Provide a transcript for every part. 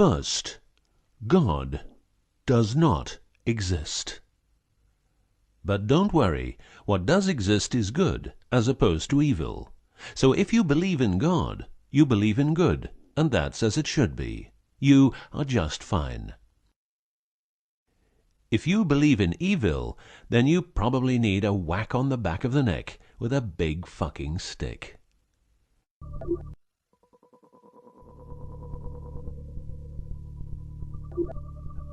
First, God does not exist. But don't worry, what does exist is good, as opposed to evil. So if you believe in God, you believe in good, and that's as it should be. You are just fine. If you believe in evil, then you probably need a whack on the back of the neck with a big fucking stick.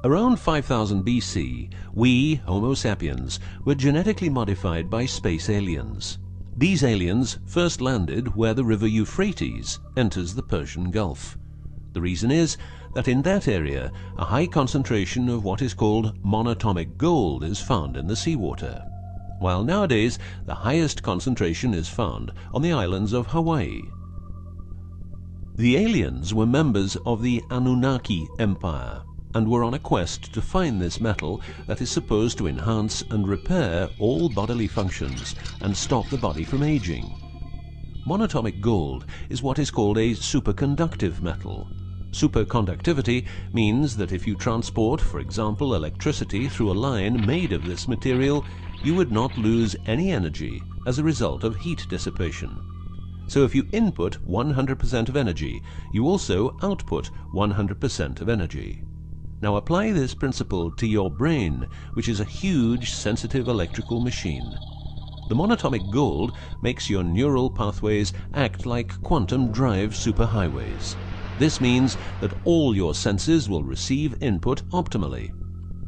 Around 5000 BC, we, Homo sapiens, were genetically modified by space aliens. These aliens first landed where the river Euphrates enters the Persian Gulf. The reason is that in that area, a high concentration of what is called monatomic gold is found in the seawater, while nowadays the highest concentration is found on the islands of Hawaii. The aliens were members of the Anunnaki Empire and were on a quest to find this metal that is supposed to enhance and repair all bodily functions and stop the body from aging. Monatomic gold is what is called a superconductive metal. Superconductivity means that if you transport, for example, electricity through a line made of this material, you would not lose any energy as a result of heat dissipation. So if you input 100% of energy, you also output 100% of energy. Now apply this principle to your brain, which is a huge, sensitive electrical machine. The monatomic gold makes your neural pathways act like quantum drive superhighways. This means that all your senses will receive input optimally.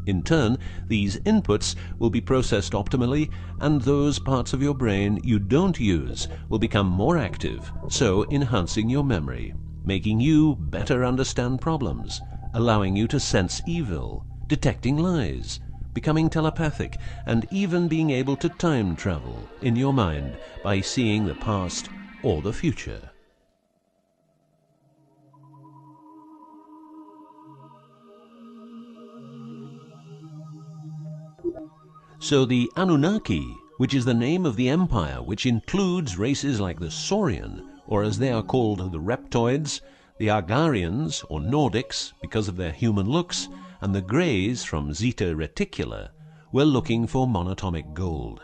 In turn, these inputs will be processed optimally, and those parts of your brain you don't use will become more active, so enhancing your memory, making you better understand problems, allowing you to sense evil, detecting lies, becoming telepathic, and even being able to time travel in your mind by seeing the past or the future. So the Anunnaki, which is the name of the empire which includes races like the Saurian, or as they are called the Reptoids, the Argarians or Nordics because of their human looks, and the Greys from Zeta Reticula, were looking for monatomic gold.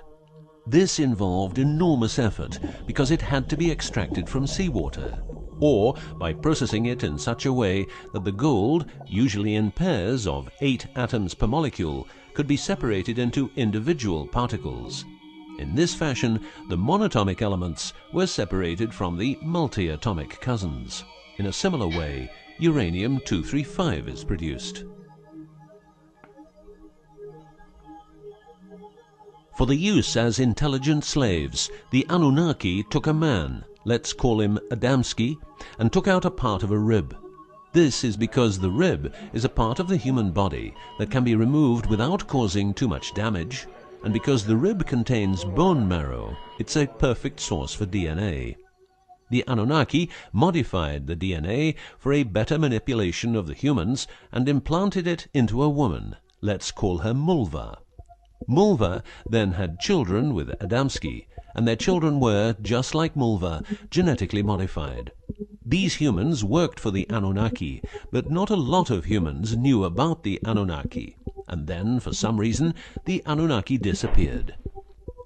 This involved enormous effort because it had to be extracted from seawater, or by processing it in such a way that the gold, usually in pairs of 8 atoms per molecule, could be separated into individual particles. In this fashion, the monatomic elements were separated from the multi-atomic cousins. In a similar way, uranium-235 is produced. For the use as intelligent slaves, the Anunnaki took a man, let's call him Adamski, and took out a part of a rib. This is because the rib is a part of the human body that can be removed without causing too much damage, and because the rib contains bone marrow, it's a perfect source for DNA. The Anunnaki modified the DNA for a better manipulation of the humans and implanted it into a woman, let's call her Mulva. Mulva then had children with Adamski, and their children were, just like Mulva, genetically modified. These humans worked for the Anunnaki, but not a lot of humans knew about the Anunnaki, and then, for some reason, the Anunnaki disappeared.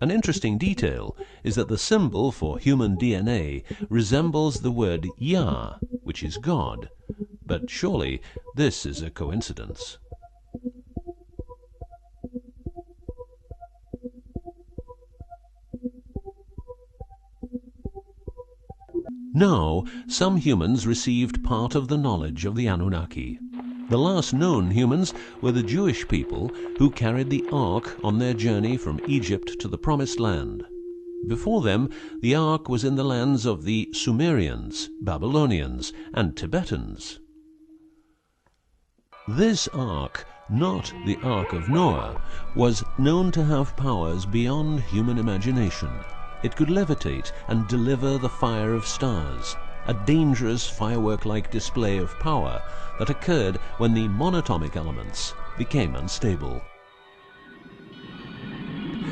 An interesting detail is that the symbol for human DNA resembles the word Yah, which is God, but surely this is a coincidence. Now, some humans received part of the knowledge of the Anunnaki. The last known humans were the Jewish people who carried the Ark on their journey from Egypt to the Promised Land. Before them, the Ark was in the lands of the Sumerians, Babylonians, and Tibetans. This Ark, not the Ark of Noah, was known to have powers beyond human imagination. It could levitate and deliver the fire of stars, a dangerous firework-like display of power that occurred when the monatomic elements became unstable.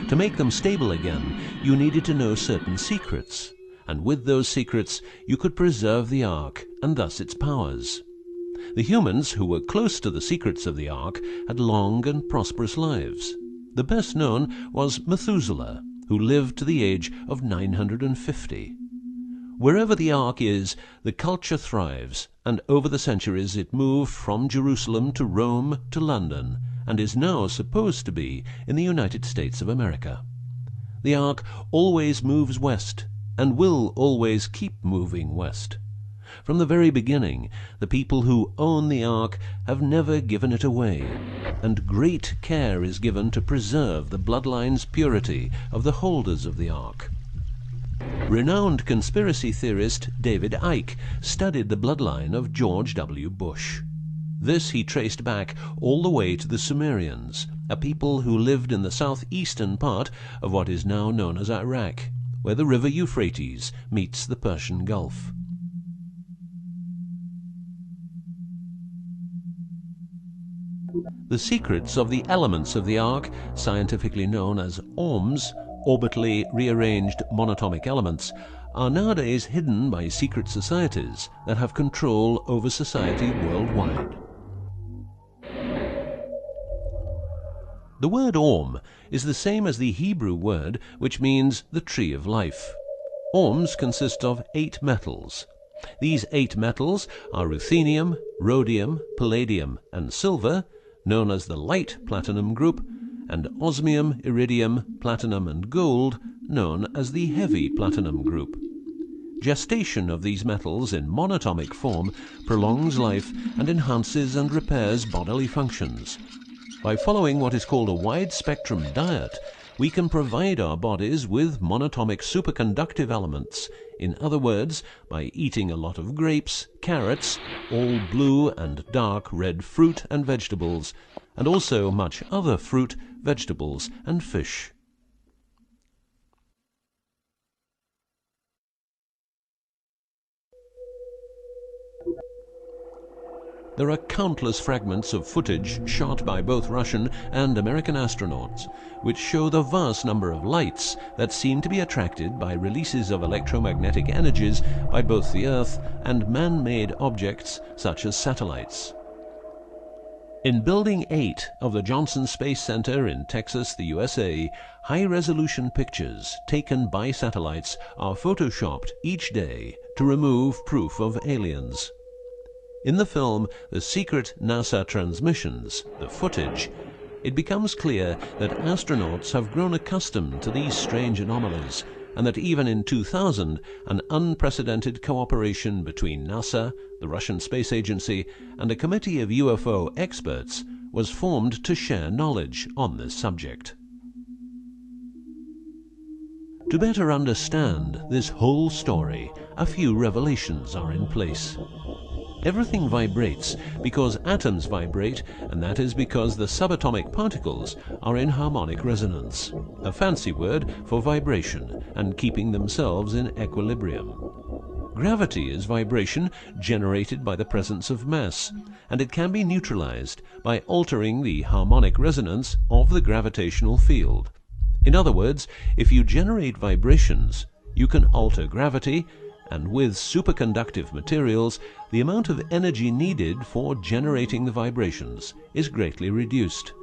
To make them stable again, you needed to know certain secrets, and with those secrets you could preserve the Ark and thus its powers. The humans who were close to the secrets of the Ark had long and prosperous lives. The best known was Methuselah, who lived to the age of 950. Wherever the Ark is, the culture thrives, and over the centuries it moved from Jerusalem to Rome to London, and is now supposed to be in the United States of America. The Ark always moves west, and will always keep moving west. From the very beginning, the people who own the Ark have never given it away, and great care is given to preserve the bloodline's purity of the holders of the Ark. Renowned conspiracy theorist David Icke studied the bloodline of George W. Bush. This he traced back all the way to the Sumerians, a people who lived in the southeastern part of what is now known as Iraq, where the river Euphrates meets the Persian Gulf. The secrets of the elements of the Ark, scientifically known as ORMs, orbitally rearranged monatomic elements, are nowadays hidden by secret societies that have control over society worldwide. The word ORM is the same as the Hebrew word which means the tree of life. ORMs consist of 8 metals. These 8 metals are ruthenium, rhodium, palladium, and silver, known as the light platinum group, and osmium, iridium, platinum, and gold, known as the heavy platinum group. Gestation of these metals in monatomic form prolongs life and enhances and repairs bodily functions. By following what is called a wide-spectrum diet, we can provide our bodies with monatomic superconductive elements. In other words, by eating a lot of grapes, carrots, all blue and dark red fruit and vegetables, and also much other fruit, vegetables, and fish. There are countless fragments of footage shot by both Russian and American astronauts, which show the vast number of lights that seem to be attracted by releases of electromagnetic energies by both the Earth and man-made objects such as satellites. In Building 8 of the Johnson Space Center in Texas, the USA, high-resolution pictures taken by satellites are photoshopped each day to remove proof of aliens. In the film The Secret NASA Transmissions, the footage, it becomes clear that astronauts have grown accustomed to these strange anomalies, and that even in 2000, an unprecedented cooperation between NASA, the Russian Space Agency, and a committee of UFO experts was formed to share knowledge on this subject. To better understand this whole story, a few revelations are in place. Everything vibrates because atoms vibrate, and that is because the subatomic particles are in harmonic resonance, a fancy word for vibration and keeping themselves in equilibrium. Gravity is vibration generated by the presence of mass, and it can be neutralized by altering the harmonic resonance of the gravitational field. In other words, if you generate vibrations, you can alter gravity, and with superconductive materials, the amount of energy needed for generating the vibrations is greatly reduced.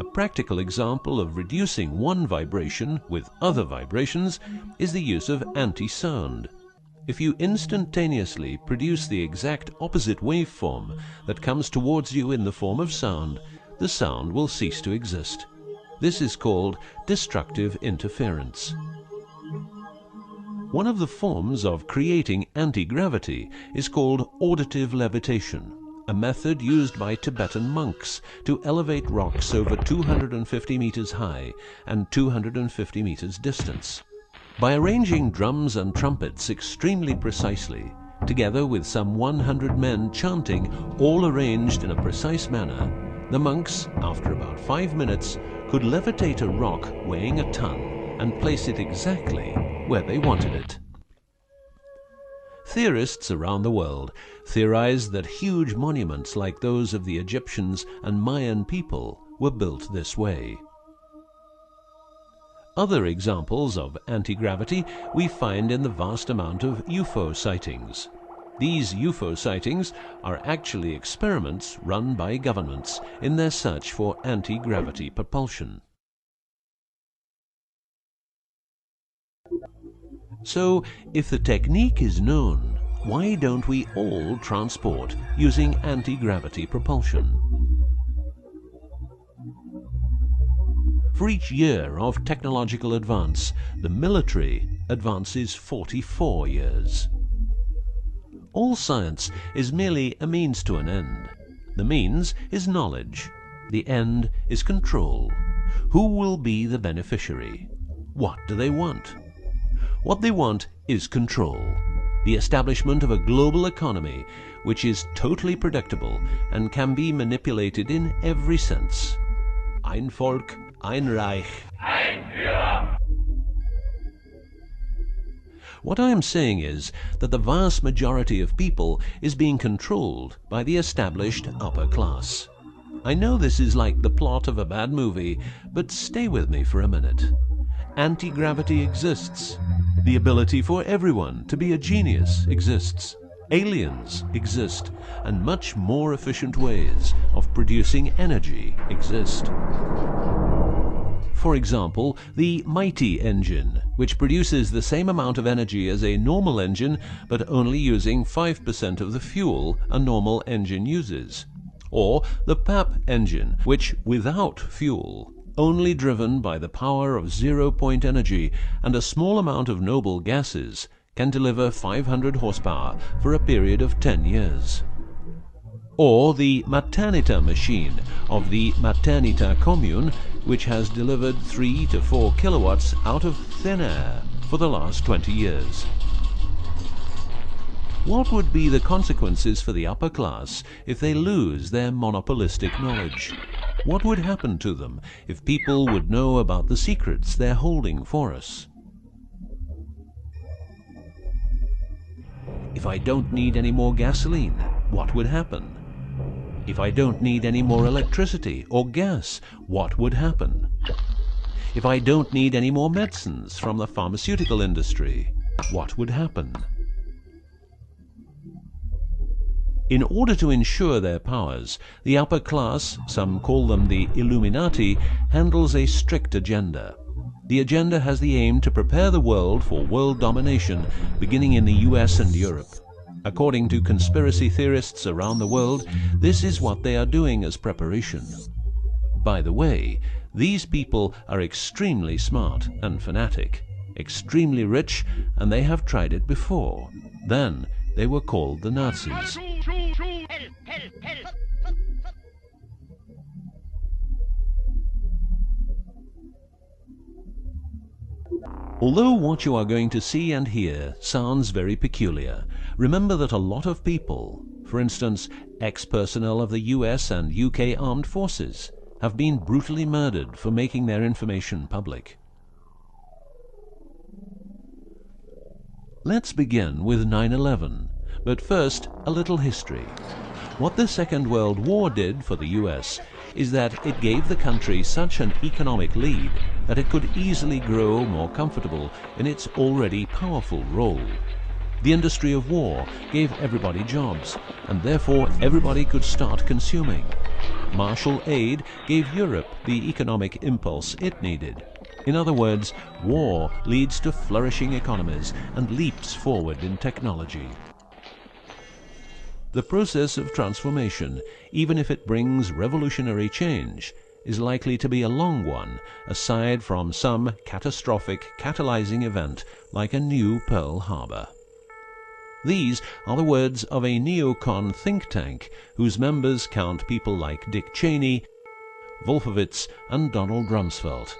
A practical example of reducing one vibration with other vibrations is the use of anti-sound. If you instantaneously produce the exact opposite waveform that comes towards you in the form of sound, the sound will cease to exist. This is called destructive interference. One of the forms of creating anti-gravity is called auditive levitation, a method used by Tibetan monks to elevate rocks over 250 meters high and 250 meters distance. By arranging drums and trumpets extremely precisely, together with some 100 men chanting, all arranged in a precise manner, the monks, after about 5 minutes, could levitate a rock weighing a ton and place it exactly where they wanted it. Theorists around the world theorize that huge monuments like those of the Egyptians and Mayan people were built this way. Other examples of anti-gravity we find in the vast amount of UFO sightings. These UFO sightings are actually experiments run by governments in their search for anti-gravity propulsion. So, if the technique is known, why don't we all transport using anti-gravity propulsion? For each year of technological advance, the military advances 44 years. All science is merely a means to an end. The means is knowledge. The end is control. Who will be the beneficiary? What do they want? What they want is control. The establishment of a global economy which is totally predictable and can be manipulated in every sense. Ein Volk, ein Reich, ein Führer. What I am saying is that the vast majority of people is being controlled by the established upper class. I know this is like the plot of a bad movie, but stay with me for a minute. Anti-gravity exists. The ability for everyone to be a genius exists. Aliens exist, and much more efficient ways of producing energy exist. For example, the mighty engine, which produces the same amount of energy as a normal engine, but only using 5% of the fuel a normal engine uses. Or the PAP engine, which without fuel, only driven by the power of zero-point energy and a small amount of noble gases, can deliver 500 horsepower for a period of 10 years. Or the Maternita machine of the Maternita commune, which has delivered 3 to 4 kilowatts out of thin air for the last 20 years. What would be the consequences for the upper class if they lose their monopolistic knowledge? What would happen to them if people would know about the secrets they're holding for us? If I don't need any more gasoline, what would happen? If I don't need any more electricity or gas, what would happen? If I don't need any more medicines from the pharmaceutical industry, what would happen? In order to ensure their powers, the upper class, some call them the Illuminati, handles a strict agenda. The agenda has the aim to prepare the world for world domination, beginning in the US and Europe. According to conspiracy theorists around the world, this is what they are doing as preparation. By the way, these people are extremely smart and fanatic, extremely rich, and they have tried it before. Then they were called the Nazis. Although what you are going to see and hear sounds very peculiar, remember that a lot of people, for instance, ex-personnel of the US and UK armed forces, have been brutally murdered for making their information public. Let's begin with 9/11, but first a little history. What the Second World War did for the US is that it gave the country such an economic lead that it could easily grow more comfortable in its already powerful role. The industry of war gave everybody jobs, and therefore everybody could start consuming. Marshall aid gave Europe the economic impulse it needed. In other words, war leads to flourishing economies and leaps forward in technology. The process of transformation, even if it brings revolutionary change, is likely to be a long one, aside from some catastrophic catalyzing event like a new Pearl Harbor. These are the words of a neocon think tank whose members count people like Dick Cheney, Wolfowitz, and Donald Rumsfeld.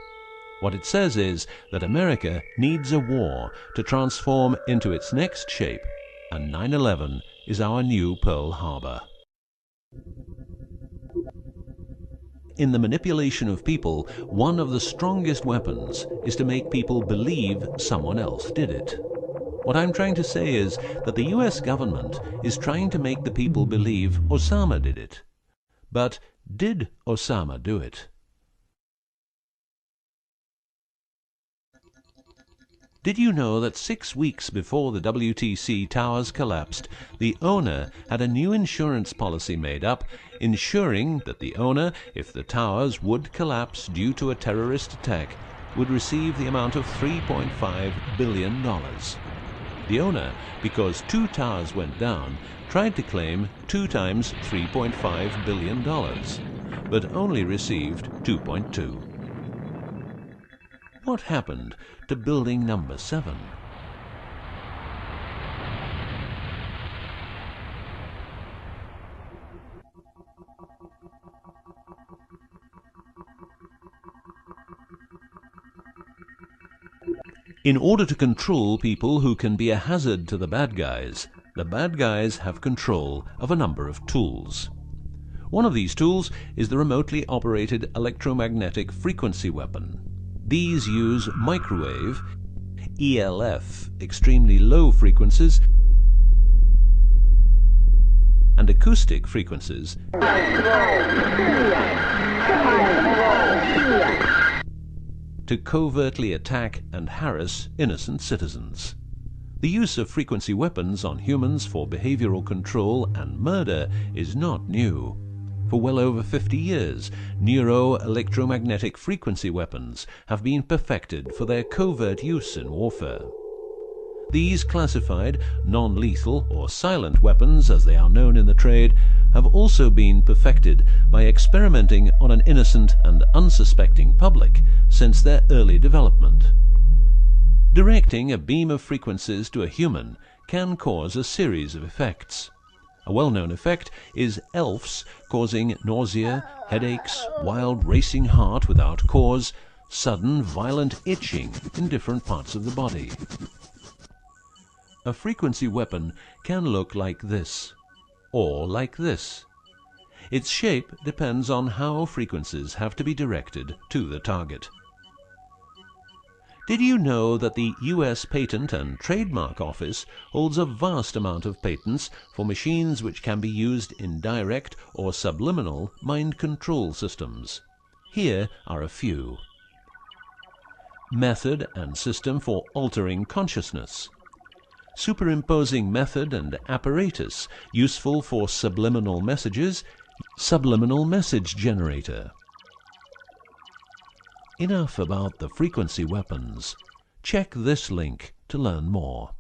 What it says is that America needs a war to transform into its next shape, and 9/11 is our new Pearl Harbor. In the manipulation of people, one of the strongest weapons is to make people believe someone else did it. What I'm trying to say is that the US government is trying to make the people believe Osama did it. But did Osama do it? Did you know that 6 weeks before the WTC towers collapsed, the owner had a new insurance policy made up, ensuring that the owner, if the towers would collapse due to a terrorist attack, would receive the amount of $3.5 billion. The owner, because 2 towers went down, tried to claim 2 times $3.5 billion, but only received 2.2. What happened to building number 7? In order to control people who can be a hazard to the bad guys have control of a number of tools. One of these tools is the remotely operated electromagnetic frequency weapon. These use microwave, ELF, extremely low frequencies, and acoustic frequencies to covertly attack and harass innocent citizens. The use of frequency weapons on humans for behavioral control and murder is not new. For well over 50 years, neuro-electromagnetic frequency weapons have been perfected for their covert use in warfare. These classified, non-lethal or silent weapons, as they are known in the trade, have also been perfected by experimenting on an innocent and unsuspecting public since their early development. Directing a beam of frequencies to a human can cause a series of effects. A well-known effect is ELFs, causing nausea, headaches, wild racing heart without cause, sudden violent itching in different parts of the body. A frequency weapon can look like this, or like this. Its shape depends on how frequencies have to be directed to the target. Did you know that the U.S. Patent and Trademark Office holds a vast amount of patents for machines which can be used in direct or subliminal mind control systems? Here are a few. Method and system for altering consciousness. Superimposing method and apparatus useful for subliminal messages, subliminal message generator. Enough about the frequency weapons. Check this link to learn more.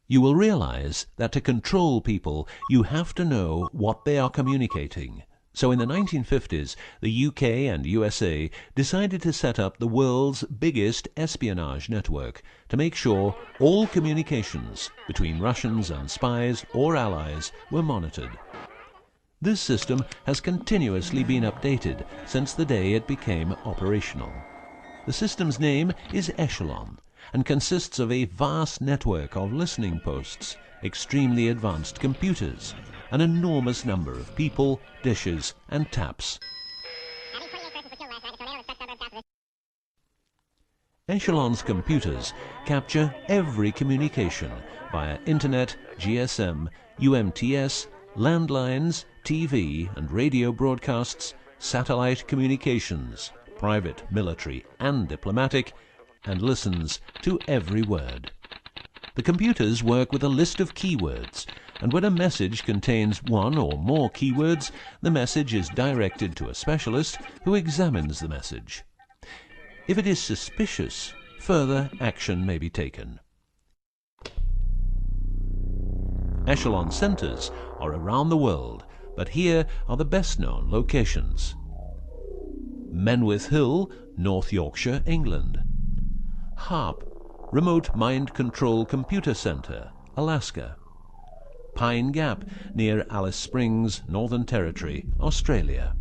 You will realize that to control people, you have to know what they are communicating. So in the 1950s, the UK and USA decided to set up the world's biggest espionage network to make sure all communications between Russians and spies or allies were monitored. This system has continuously been updated since the day it became operational. The system's name is Echelon and consists of a vast network of listening posts, extremely advanced computers, an enormous number of people, dishes, and taps. Echelon's computers capture every communication via Internet, GSM, UMTS, landlines, TV and radio broadcasts, satellite communications, private, military, and diplomatic, and listens to every word. The computers work with a list of keywords, and when a message contains one or more keywords, the message is directed to a specialist who examines the message. If it is suspicious, further action may be taken. Echelon centers are around the world, but here are the best-known locations. Menwith Hill, North Yorkshire, England. HARP, Remote Mind Control Computer Center, Alaska. Pine Gap, near Alice Springs, Northern Territory, Australia.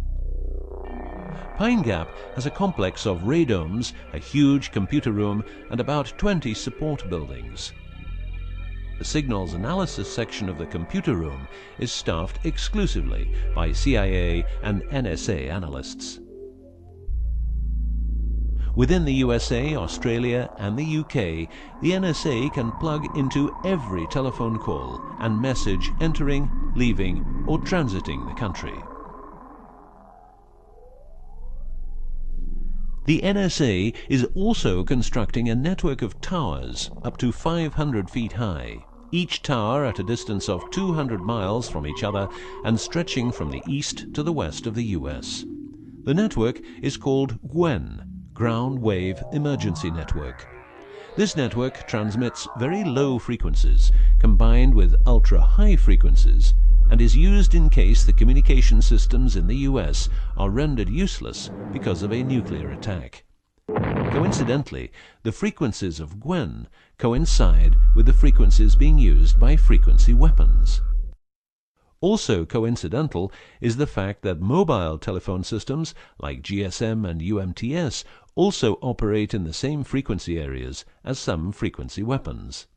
Pine Gap has a complex of radomes, a huge computer room, and about 20 support buildings. The signals analysis section of the computer room is staffed exclusively by CIA and NSA analysts. Within the USA, Australia, and the UK, the NSA can plug into every telephone call and message entering, leaving, or transiting the country. The NSA is also constructing a network of towers up to 500 feet high, each tower at a distance of 200 miles from each other and stretching from the east to the west of the US. The network is called GWEN, Ground Wave Emergency Network. This network transmits very low frequencies combined with ultra-high frequencies and is used in case the communication systems in the US are rendered useless because of a nuclear attack. Coincidentally, the frequencies of GWEN coincide with the frequencies being used by frequency weapons. Also coincidental is the fact that mobile telephone systems like GSM and UMTS also operate in the same frequency areas as some frequency weapons.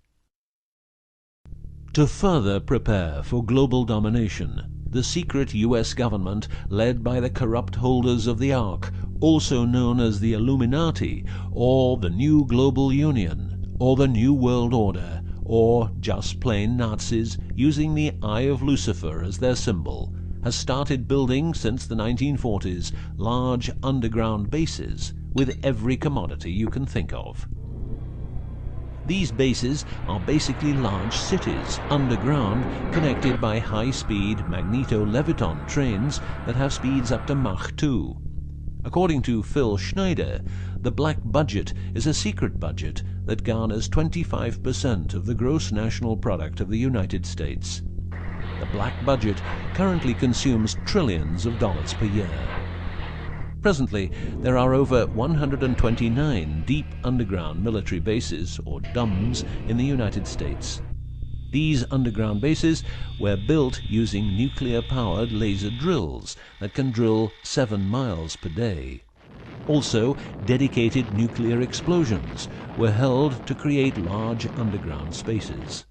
To further prepare for global domination, the secret US government, led by the corrupt holders of the Ark, also known as the Illuminati, or the New Global Union, or the New World Order, or just plain Nazis using the Eye of Lucifer as their symbol, has started building since the 1940s large underground bases with every commodity you can think of. These bases are basically large cities underground connected by high-speed magneto-leviton trains that have speeds up to Mach 2. According to Phil Schneider, the black budget is a secret budget that garners 25% of the gross national product of the United States. The black budget currently consumes trillions of dollars per year. Presently, there are over 129 deep underground military bases, or DUMBs, in the United States. These underground bases were built using nuclear-powered laser drills that can drill 7 miles per day. Also, dedicated nuclear explosions were held to create large underground spaces.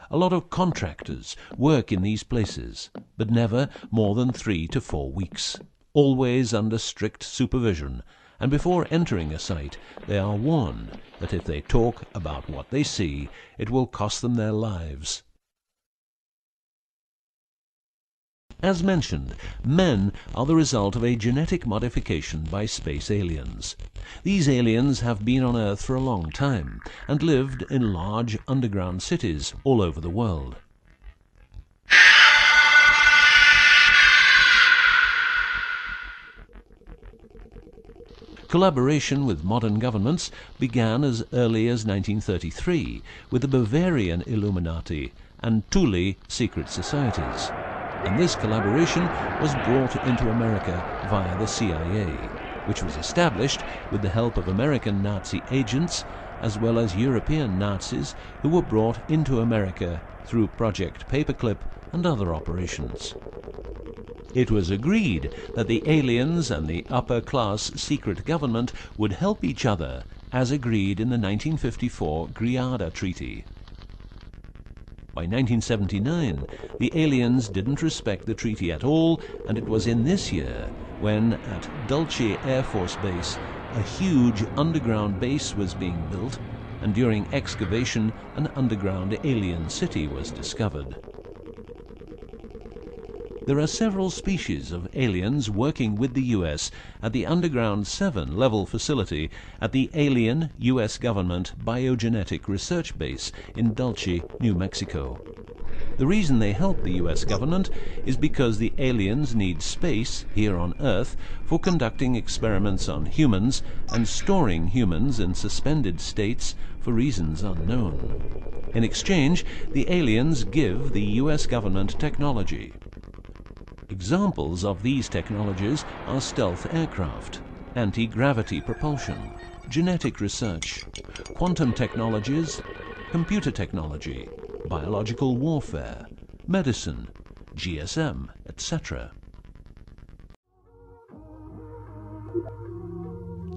A lot of contractors work in these places, but never more than 3 to 4 weeks. Always under strict supervision, and before entering a site they are warned that if they talk about what they see, it will cost them their lives. As mentioned, men are the result of a genetic modification by space aliens. These aliens have been on Earth for a long time and lived in large underground cities all over the world. Collaboration with modern governments began as early as 1933 with the Bavarian Illuminati and Thule secret societies, and this collaboration was brought into America via the CIA, which was established with the help of American Nazi agents as well as European Nazis who were brought into America through Project Paperclip and other operations. It was agreed that the aliens and the upper-class secret government would help each other, as agreed in the 1954 Greada Treaty. By 1979, the aliens didn't respect the treaty at all, and it was in this year when, at Dulce Air Force Base, a huge underground base was being built, and during excavation, an underground alien city was discovered. There are several species of aliens working with the US at the Underground 7 level facility at the Alien US Government Biogenetic Research Base in Dulce, New Mexico. The reason they help the US government is because the aliens need space here on Earth for conducting experiments on humans and storing humans in suspended states for reasons unknown. In exchange, the aliens give the US government technology. Examples of these technologies are stealth aircraft, anti-gravity propulsion, genetic research, quantum technologies, computer technology, biological warfare, medicine, GSM, etc.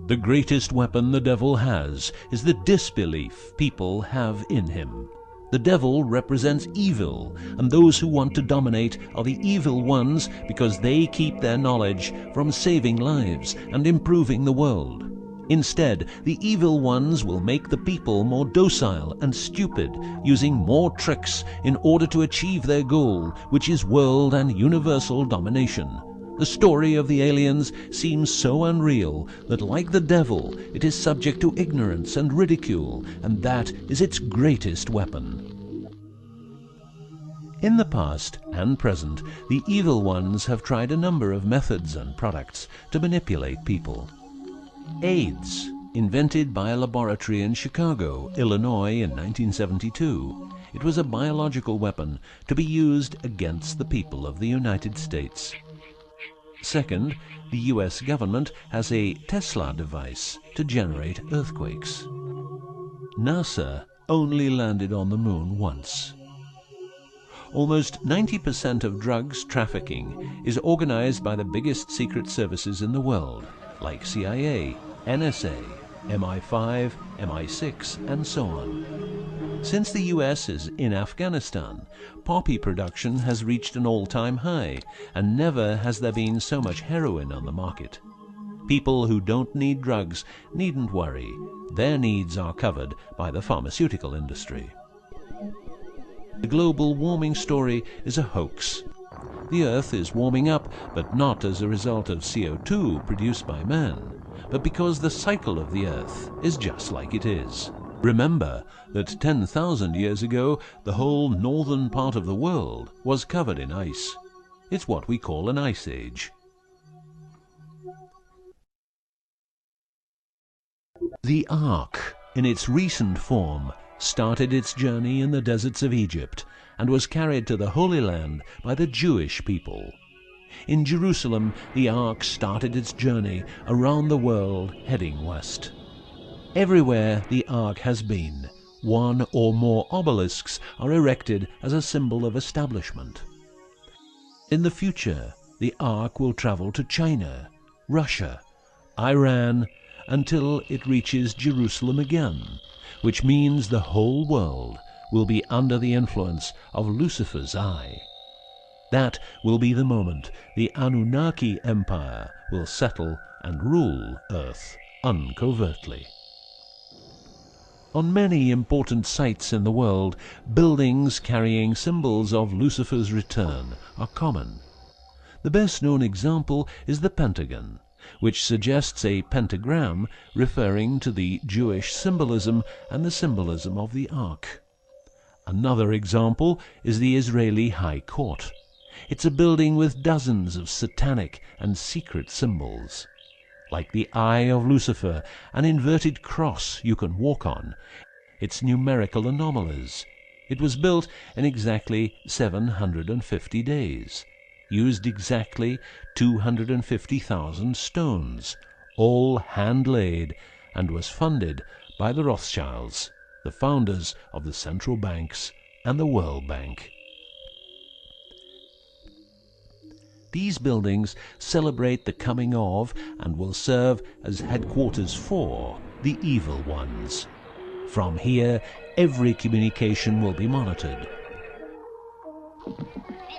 The greatest weapon the devil has is the disbelief people have in him. The devil represents evil, and those who want to dominate are the evil ones because they keep their knowledge from saving lives and improving the world. Instead, the evil ones will make the people more docile and stupid, using more tricks in order to achieve their goal, which is world and universal domination. The story of the aliens seems so unreal that, like the devil, it is subject to ignorance and ridicule, and that is its greatest weapon. In the past and present, the evil ones have tried a number of methods and products to manipulate people. AIDS, invented by a laboratory in Chicago, Illinois in 1972. It was a biological weapon to be used against the people of the United States. Second, the US government has a Tesla device to generate earthquakes. NASA only landed on the moon once. Almost 90% of drugs trafficking is organized by the biggest secret services in the world, like CIA, NSA, MI5, MI6, and so on. Since the US is in Afghanistan, poppy production has reached an all-time high, and never has there been so much heroin on the market. People who don't need drugs needn't worry. Their needs are covered by the pharmaceutical industry. The global warming story is a hoax. The Earth is warming up, but not as a result of CO2 produced by man, but because the cycle of the Earth is just like it is. Remember that 10,000 years ago, the whole northern part of the world was covered in ice. It's what we call an ice age. The Ark, in its recent form, started its journey in the deserts of Egypt and was carried to the Holy Land by the Jewish people. In Jerusalem, the Ark started its journey around the world heading west. Everywhere the Ark has been, one or more obelisks are erected as a symbol of establishment. In the future, the Ark will travel to China, Russia, Iran, until it reaches Jerusalem again, which means the whole world will be under the influence of Lucifer's eye. That will be the moment the Anunnaki Empire will settle and rule Earth uncovertly. On many important sites in the world, buildings carrying symbols of Lucifer's return are common. The best-known example is the Pentagon, which suggests a pentagram referring to the Jewish symbolism and the symbolism of the Ark. Another example is the Israeli High Court. It's a building with dozens of satanic and secret symbols. Like the Eye of Lucifer, an inverted cross you can walk on, its numerical anomalies. It was built in exactly 750 days, used exactly 250,000 stones, all hand-laid, and was funded by the Rothschilds, the founders of the central banks and the World Bank. These buildings celebrate the coming of and will serve as headquarters for the evil ones. From here, every communication will be monitored.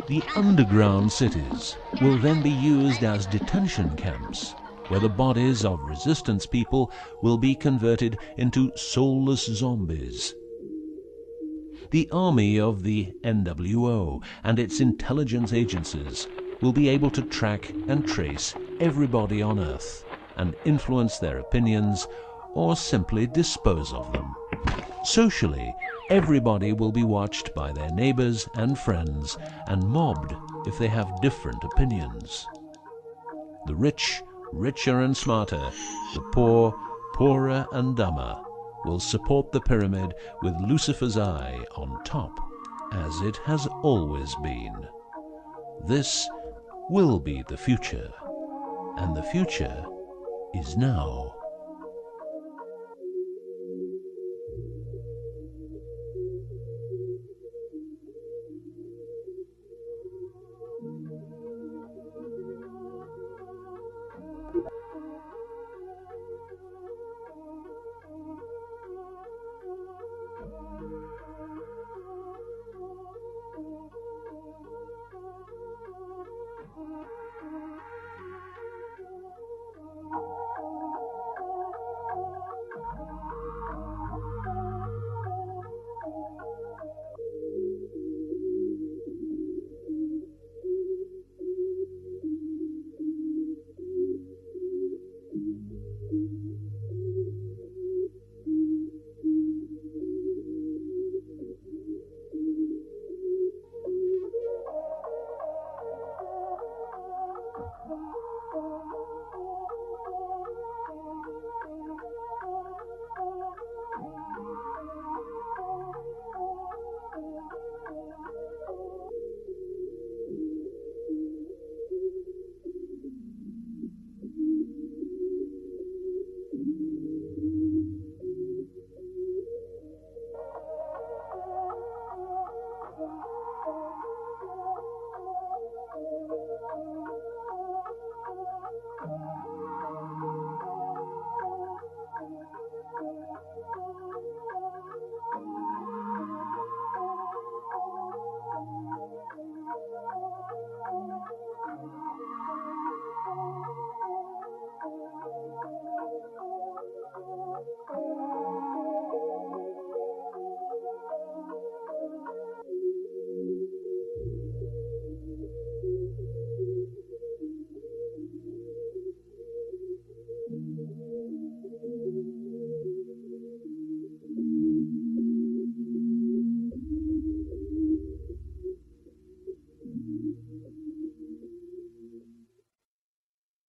The underground cities will then be used as detention camps, where the bodies of resistance people will be converted into soulless zombies. The army of the NWO and its intelligence agencies will be able to track and trace everybody on Earth and influence their opinions or simply dispose of them. Socially, everybody will be watched by their neighbors and friends and mobbed if they have different opinions. The rich, richer and smarter, the poor, poorer and dumber, will support the pyramid with Lucifer's eye on top, as it has always been. This will be the future, and the future is now.